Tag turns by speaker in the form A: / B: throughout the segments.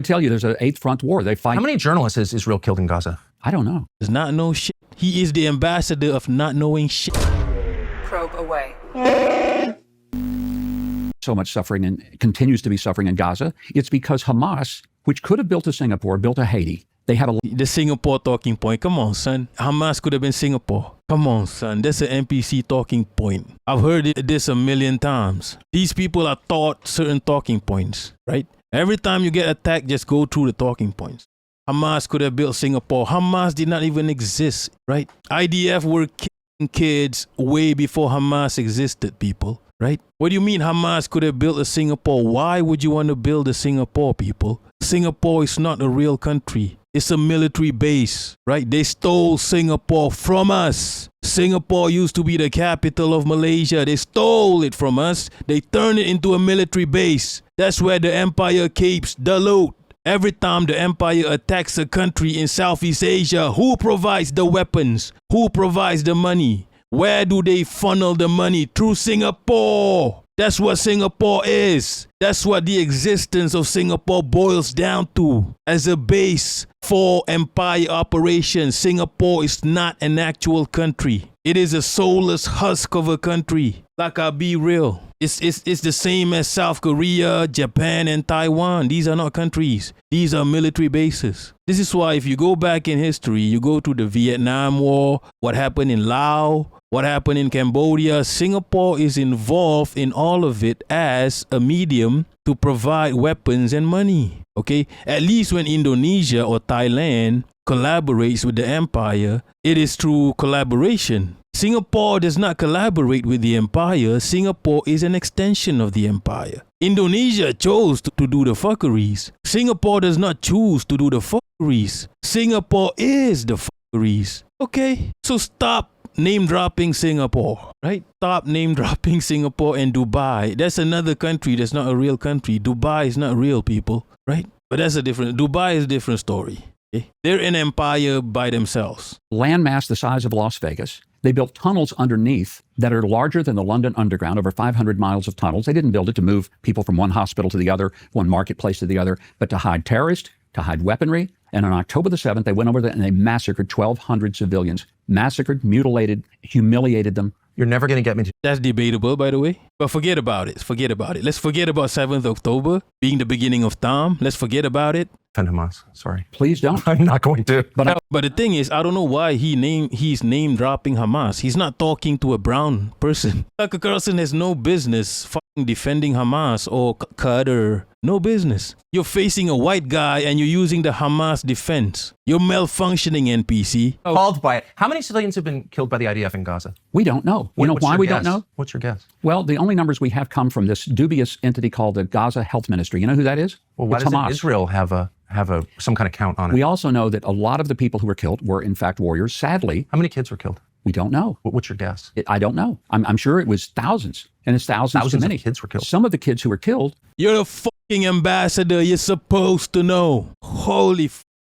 A: tell you there's an eighth front war. They fight.
B: How many journalists is Israel killed in Gaza?
A: I don't know.
C: Does not know shit. He is the ambassador of not knowing shit.
D: Probe away.
A: So much suffering and continues to be suffering in Gaza. It's because Hamas, which could have built a Singapore, built a Haiti. They have a...
C: The Singapore talking point. Come on, son. Hamas could have been Singapore. Come on, son. That's an NPC talking point. I've heard this a million times. These people are taught certain talking points, right? Every time you get attacked, just go through the talking points. Hamas could have built Singapore. Hamas did not even exist, right? IDF were killing kids way before Hamas existed, people, right? What do you mean Hamas could have built a Singapore? Why would you want to build a Singapore, people? Singapore is not a real country. It's a military base, right? They stole Singapore from us. Singapore used to be the capital of Malaysia. They stole it from us. They turned it into a military base. That's where the empire keeps the loot. Every time the empire attacks a country in Southeast Asia, who provides the weapons? Who provides the money? Where do they funnel the money? Through Singapore. That's what Singapore is. That's what the existence of Singapore boils down to. As a base for empire operations, Singapore is not an actual country. It is a soulless husk of a country. Like, I'll be real. It's the same as South Korea, Japan, and Taiwan. These are not countries. These are military bases. This is why if you go back in history, you go to the Vietnam War, what happened in Laos, what happened in Cambodia, Singapore is involved in all of it as a medium to provide weapons and money. Okay? At least when Indonesia or Thailand collaborates with the empire, it is through collaboration. Singapore does not collaborate with the empire. Singapore is an extension of the empire. Indonesia chose to do the fuckeries. Singapore does not choose to do the fuckeries. Singapore is the fuckeries. Okay? So stop name-dropping Singapore, right? Stop name-dropping Singapore and Dubai. That's another country that's not a real country. Dubai is not real, people, right? But that's a different... Dubai is a different story. Okay? They're an empire by themselves.
A: Landmass the size of Las Vegas. They built tunnels underneath that are larger than the London Underground, over 500 miles of tunnels. They didn't build it to move people from one hospital to the other, one marketplace to the other, but to hide terrorists, to hide weaponry. And on October the 7th, they went over there and they massacred 1,200 civilians. Massacred, mutilated, humiliated them.
B: You're never going to get me to...
C: That's debatable, by the way. But forget about it. Forget about it. Let's forget about 7th October being the beginning of time. Let's forget about it.
B: Defend Hamas. Sorry.
A: Please don't.
B: I'm not going to.
C: But the thing is, I don't know why he's name dropping Hamas. He's not talking to a brown person. Tucker Carlson has no business fucking defending Hamas or Qatar. No business. You're facing a white guy and you're using the Hamas defense. You're malfunctioning, NPC.
B: Called by it. How many civilians have been killed by the IDF in Gaza?
A: We don't know. You know
B: What's
A: why
B: your
A: we
B: guess?
A: don't know?
B: What's your guess?
A: Well, the only numbers we have come from this dubious entity called the Gaza Health Ministry. You know who that is?
B: Well, why
A: It's
B: doesn't
A: Hamas.
B: Israel have some kind of count on it?
A: We also know that a lot of the people who were killed were, in fact, warriors. Sadly,
B: How many kids were killed?
A: we don't know.
B: What's your guess?
A: I don't know. I'm sure it was thousands, and it's thousands too
B: Thousands
A: many.
B: of kids were killed.
A: Some of the kids who were killed
C: You're the fucking ambassador. You're supposed to know. Holy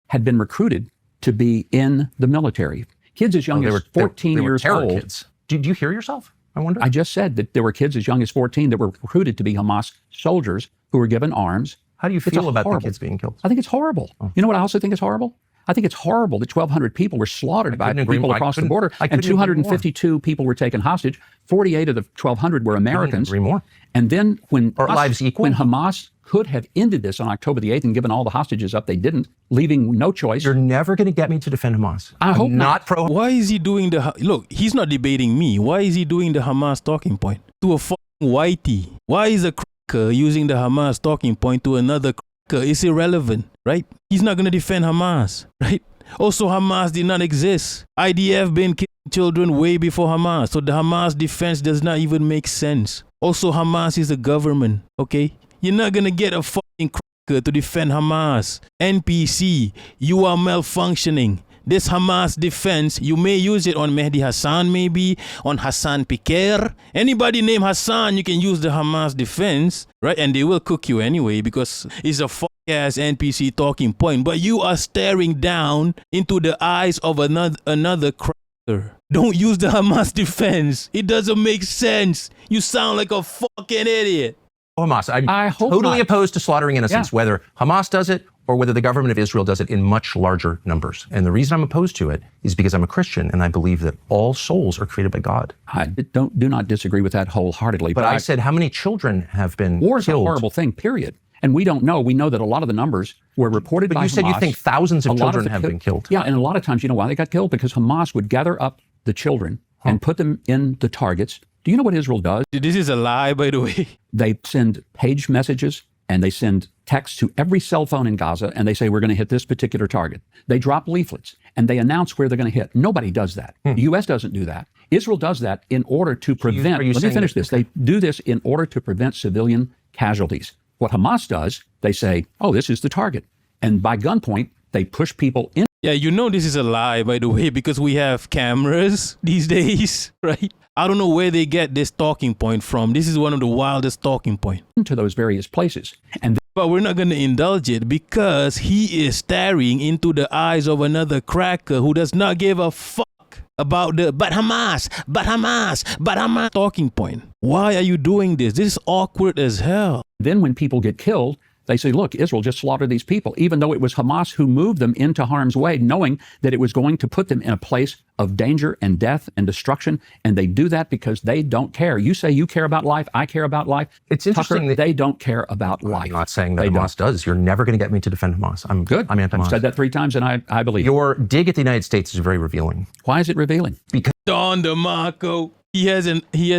A: had been recruited to be in the military. Kids as young as 14 years
B: terror
A: old.
B: Kids. Do you hear yourself? I wonder.
A: I just said that there were kids as young as 14 that were recruited to be Hamas soldiers who were given arms.
B: How do you
A: It's
B: feel about the
A: horrible.
B: kids being killed?
A: I think it's horrible. You know what I also think is horrible? I think it's horrible that 1,200 people were slaughtered by
B: couldn't agree
A: people
B: more.
A: across the border, and 252 people were taken hostage. 48 of the 1,200 were Americans.
B: Agree more.
A: And then when
B: lives equal?
A: when Hamas could have ended this on October the 8th and given all the hostages up, they didn't, leaving no choice.
B: You're never going to get me to defend Hamas.
A: I hope
B: I'm not pro.
C: Why is he doing look, he's not debating me. Why is he doing the Hamas talking point to a fucking whitey? Why is a cracker using the Hamas talking point to another cracker? It's irrelevant, right? He's not going to defend Hamas, right? Also, Hamas did not exist. IDF been killing children way before Hamas. So the Hamas defense does not even make sense. Also, Hamas is a government, okay? You're not going to get a fucking cracker to defend Hamas. NPC, you are malfunctioning. This Hamas defense, you may use it on Mehdi Hassan, maybe on Hassan Piquer. Anybody named Hassan, you can use the Hamas defense, right? And they will cook you anyway because it's a fuck-ass NPC talking point. But you are staring down into the eyes of another cracker. Don't use the Hamas defense. It doesn't make sense. You sound like a fucking idiot.
B: Hamas. I'm
A: I hope
B: totally
A: not.
B: opposed to slaughtering innocents,
A: Yeah.
B: whether Hamas does it or whether the government of Israel does it in much larger numbers. And the reason I'm opposed to it is because I'm a Christian and I believe that all souls are created by God.
A: I do not disagree with that wholeheartedly.
B: But I said, how many children have been
A: war is a
B: killed?
A: horrible thing, period. And we don't know. We know that a lot of the numbers were reported by
B: But you said you
A: Hamas.
B: think thousands
A: A
B: of
A: lot
B: children
A: the
B: have
A: ki-
B: been killed.
A: Yeah, and a lot of times, you know why they got killed? Because Hamas would gather up the children and put them in the targets. Do you know what Israel does?
C: This is a lie, by the way.
A: They send page messages and they send texts to every cell phone in Gaza and they say, we're going to hit this particular target. They drop leaflets and they announce where they're going to hit. Nobody does that. The U.S. doesn't do that. Israel does that in order to prevent,
B: are you
A: let me
B: saying
A: finish
B: that-
A: this. They do this in order to prevent civilian casualties. What Hamas does, they say, oh, this is the target. And by gunpoint, they push people in.
C: Yeah, you know this is a lie, by the way, because we have cameras these days, right? I don't know where they get this talking point from. This is one of the wildest talking points.
A: To those various places. And
C: But we're not going to indulge it because he is staring into the eyes of another cracker who does not give a fuck about the but Hamas talking point. Why are you doing this? This is awkward as hell.
A: then when people get killed, they say, look, Israel just slaughtered these people, even though it was Hamas who moved them into harm's way, knowing that it was going to put them in a place of danger and death and destruction. And they do that because they don't care. You say you care about life. I care about life.
B: It's interesting
A: Tucker,
B: that-
A: they don't care about life.
B: I'm not saying that
A: They
B: Hamas does. You're never going to get me to defend Hamas. I'm
A: Good.
B: I'm anti-Hamas.
A: I've said that 3 times and I believe it.
B: Your dig at the United States is very revealing.
A: Why is it revealing?
C: Don DeMarco. He has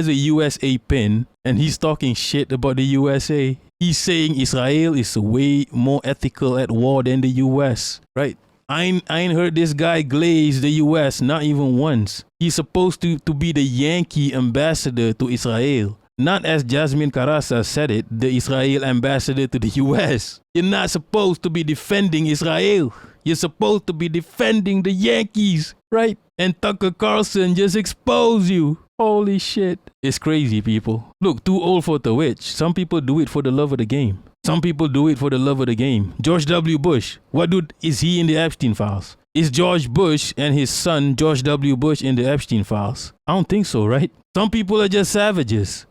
C: a USA pin and he's talking shit about the USA. He's saying Israel is way more ethical at war than the US, right? I ain't heard this guy glaze the US not even once. He's supposed to be the Yankee ambassador to Israel. Not as Jasmine Carasa said it, the Israel ambassador to the US. You're not supposed to be defending Israel. You're supposed to be defending the Yankees, right? And Tucker Carlson just exposed you. Holy shit. It's crazy, people. Look, too old for the witch. Some people do it for the love of the game. Some people do it for the love of the game. George W. Bush. What dude is he in the Epstein files? Is George Bush and his son George W. Bush in the Epstein files? I don't think so, right? Some people are just savages.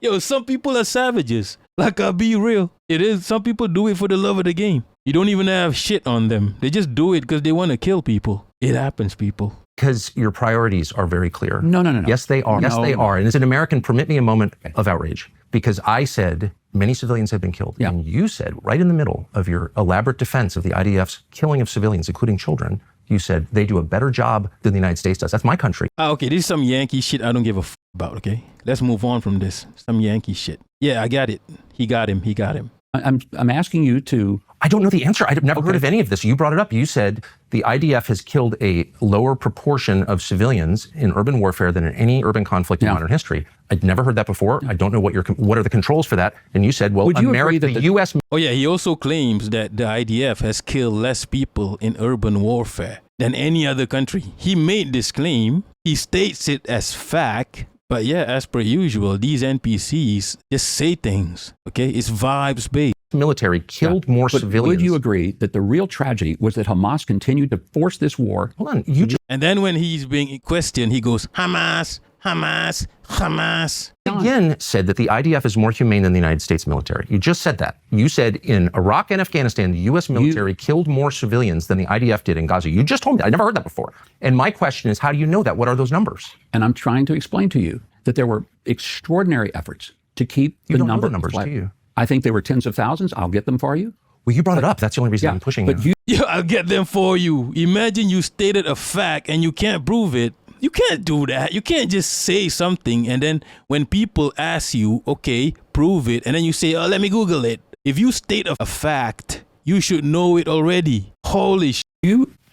C: Yo, some people are savages. Like, I'll be real. It is. Some people do it for the love of the game. You don't even have shit on them. They just do it because they want to kill people. It happens, people.
B: Because your priorities are very clear.
A: No.
B: Yes, they are. Yes,
A: No.
B: they are. And as an American, permit me a moment of outrage. Because I said many civilians have been killed.
A: Yeah.
B: And you said, right in the middle of your elaborate defense of the IDF's killing of civilians, including children, you said they do a better job than the United States does. That's my country.
C: Okay, this is some Yankee shit I don't give a f about, okay? Let's move on from this. Some Yankee shit. Yeah, I got it. He got him.
A: I'm asking you to.
B: I don't know the answer. I've never heard of any of this. You brought it up. You said the IDF has killed a lower proportion of civilians in urban warfare than in any urban conflict in modern history. I'd never heard that before. I don't know what are the controls for that. And you said, well,
A: Would you agree that
B: the
A: the-
B: U.S.
C: Oh yeah, he also claims that the IDF has killed less people in urban warfare than any other country. He made this claim. He states it as fact. But yeah, as per usual, these NPCs just say things, okay? It's vibes based.
B: military killed more
A: But
B: civilians.
A: would you agree that the real tragedy was that Hamas continued to force this war?
B: Hold on. You just
C: And then when he's being questioned, he goes, Hamas, Hamas, Hamas.
B: again said that the IDF is more humane than the United States military. You just said that. You said in Iraq and Afghanistan, the U.S. military killed more civilians than the IDF did in Gaza. You just told me that. I never heard that before. And my question is, how do you know that? What are those numbers?
A: And I'm trying to explain to you that there were extraordinary efforts to keep
B: You
A: the
B: don't know
A: number
B: the numbers, do you?
A: I think they were tens of thousands. I'll get them for you.
B: Well, you brought it up. That's the only reason I'm pushing
A: but
B: you.
A: you
C: Yeah, I'll get them for you. Imagine you stated a fact and you can't prove it. You can't do that. You can't just say something and then when people ask you, okay, prove it, and then you say, oh, let me Google it. If you state a fact, you should know it already. Holy shit.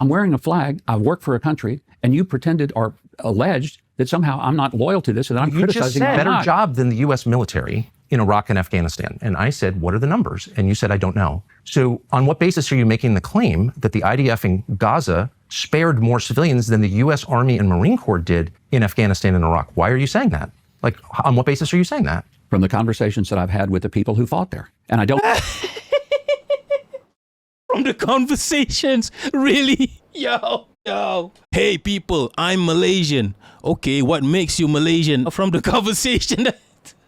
A: I'm wearing a flag. I work for a country, and you pretended or alleged that somehow I'm not loyal to this and that I'm
B: You just
A: criticizing
B: said
A: I'm
B: better
A: not.
B: job than the U.S. military in Iraq and Afghanistan. And I said, what are the numbers? And you said, I don't know. So on what basis are you making the claim that the IDF in Gaza spared more civilians than the U.S. Army and Marine Corps did in Afghanistan and Iraq? Why are you saying that? Like, on what basis are you saying that?
A: From the conversations that I've had with the people who fought there. And I don't
C: From the conversations, really? Yo. Hey, people, I'm Malaysian. Okay, what makes you Malaysian? From the conversation.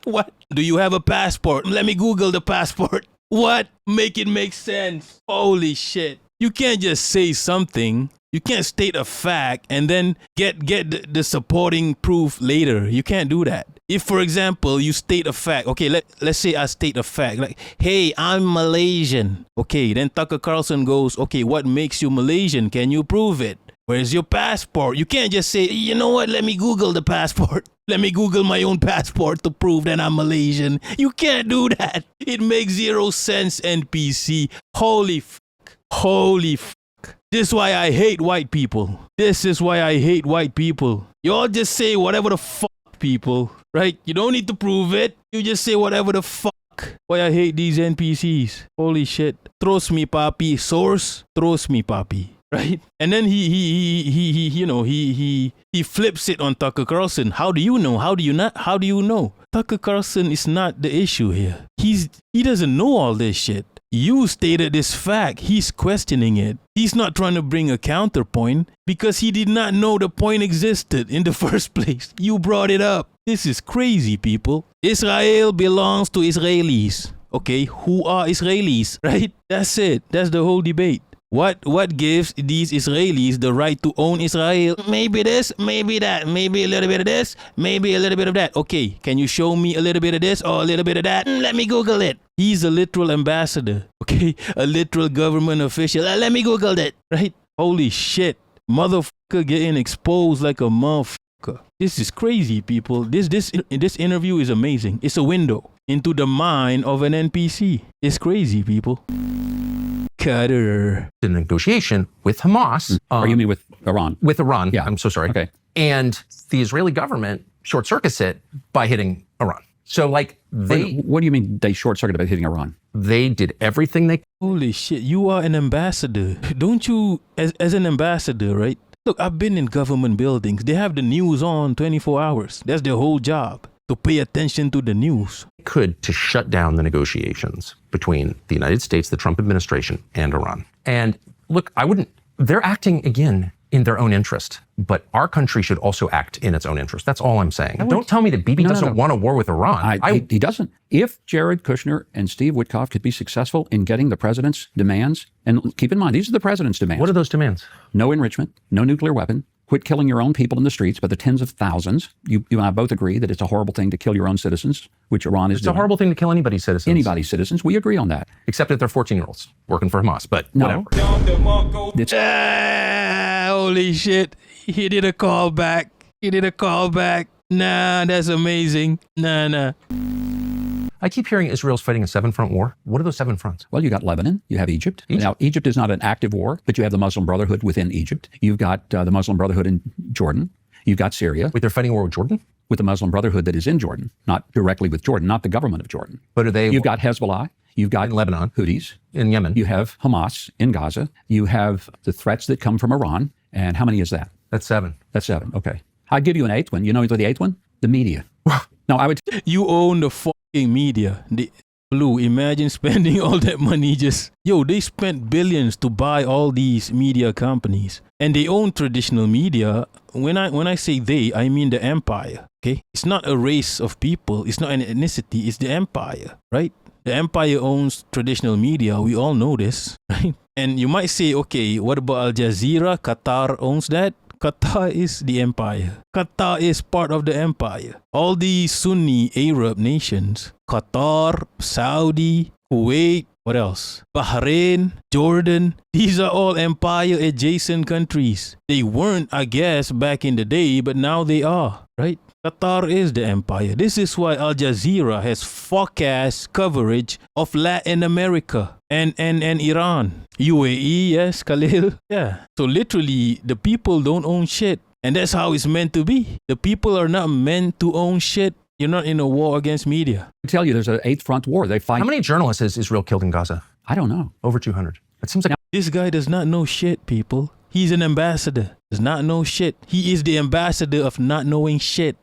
C: What? Do you have a passport? Let me Google the passport. What? Make it make sense. Holy shit. You can't just say something. You can't state a fact and then get the supporting proof later. You can't do that. If, for example, you state a fact, okay, let's say I state a fact, like, hey, I'm Malaysian. Okay, then Tucker Carlson goes, okay, what makes you Malaysian? Can you prove it? Where's your passport? You can't just say, you know what, let me Google the passport. Let me Google my own passport to prove that I'm Malaysian. You can't do that. It makes zero sense, NPC. Holy fuck. Holy fuck. This is why I hate white people. This is why I hate white people. You all just say whatever the fuck, people. Right? You don't need to prove it. You just say whatever the fuck. Why I hate these NPCs. Holy shit. Trust me, papi. Source. Trust me, papi. Right? And then he flips it on Tucker Carlson. How do you know? How do you not? How do you know? Tucker Carlson is not the issue here. He doesn't know all this shit. You stated this fact. He's questioning it. He's not trying to bring a counterpoint because he did not know the point existed in the first place. You brought it up. This is crazy, people. Israel belongs to Israelis. Okay, who are Israelis, right? That's it. That's the whole debate. What gives these Israelis the right to own Israel? Maybe this, maybe that, maybe a little bit of this, maybe a little bit of that. Okay, can you show me a little bit of this or a little bit of that? Let me Google it. He's a literal ambassador, okay? A literal government official. Let me Google it, right? Holy shit. Motherfucker getting exposed like a motherfucker. This is crazy, people. This interview is amazing. It's a window into the mind of an NPC. It's crazy, people. Cutter.
B: The negotiation with Hamas.
A: Or you mean with Iran?
B: With Iran.
A: Yeah.
B: I'm so sorry.
A: Okay.
B: And the Israeli government short circuits it by hitting Iran. So like
A: What do you mean they short circuited by hitting Iran?
B: They did everything they.
C: Holy shit, you are an ambassador. Don't you, as an ambassador, right? Look, I've been in government buildings. They have the news on 24 hours. That's their whole job, to pay attention to the news.
B: Could to shut down the negotiations between the United States, the Trump administration, and Iran. And look, they're acting again in their own interest, but our country should also act in its own interest. That's all I'm saying. Don't tell me that Bibi doesn't want a war with Iran.
A: He doesn't. If Jared Kushner and Steve Witkoff could be successful in getting the president's demands, and keep in mind, these are the president's demands.
B: What are those demands?
A: No enrichment, no nuclear weapon, quit killing your own people in the streets by the tens of thousands. You and I both agree that it's a horrible thing to kill your own citizens, which Iran is doing.
B: It's a horrible thing to kill anybody's citizens.
A: Anybody's citizens. We agree on that.
B: Except that they're 14-year-olds working for Hamas, but
A: No.
B: whatever.
C: Holy shit. He did a callback. Nah, that's amazing. Nah.
B: I keep hearing Israel's fighting a 7-front war. What are those 7 fronts?
A: Well, you got Lebanon, you have Egypt. Now, Egypt is not an active war, but you have the Muslim Brotherhood within Egypt. You've got the Muslim Brotherhood in Jordan. You've got Syria.
B: Wait, they're fighting a war with Jordan?
A: With the Muslim Brotherhood that is in Jordan, not directly with Jordan, not the government of Jordan.
B: But are they?
A: You've got Hezbollah. You've got
B: in Lebanon,
A: Houthis.
B: in Yemen.
A: You have Hamas in Gaza. You have the threats that come from Iran. And how many is that?
B: That's 7.
A: That's 7. Okay. I'll give you an 8th one. You know the 8th one? The media. No, I would.
C: You own the fucking media. Blue, imagine spending all that money they spent billions to buy all these media companies. And they own traditional media. When I say they, I mean the empire, okay? It's not a race of people. It's not an ethnicity. It's the empire, right? The empire owns traditional media. We all know this, right? And you might say, okay, what about Al Jazeera? Qatar owns that. Qatar is the empire. Qatar is part of the empire. All these Sunni Arab nations, Qatar, Saudi, Kuwait, what else? Bahrain, Jordan, these are all empire adjacent countries. They weren't, I guess, back in the day, but now they are, right? Qatar is the empire. This is why Al Jazeera has fuck-ass coverage of Latin America and Iran. UAE, yes, Khalil. Yeah. So literally, the people don't own shit. And that's how it's meant to be. The people are not meant to own shit. You're not in a war against media.
A: I tell you, there's an 8th front war. They fight.
B: How many journalists has Israel killed in Gaza?
A: I don't know.
B: Over 200. That seems like...
C: This guy does not know shit, people. He's an ambassador. Does not know shit. He is the ambassador of not knowing shit.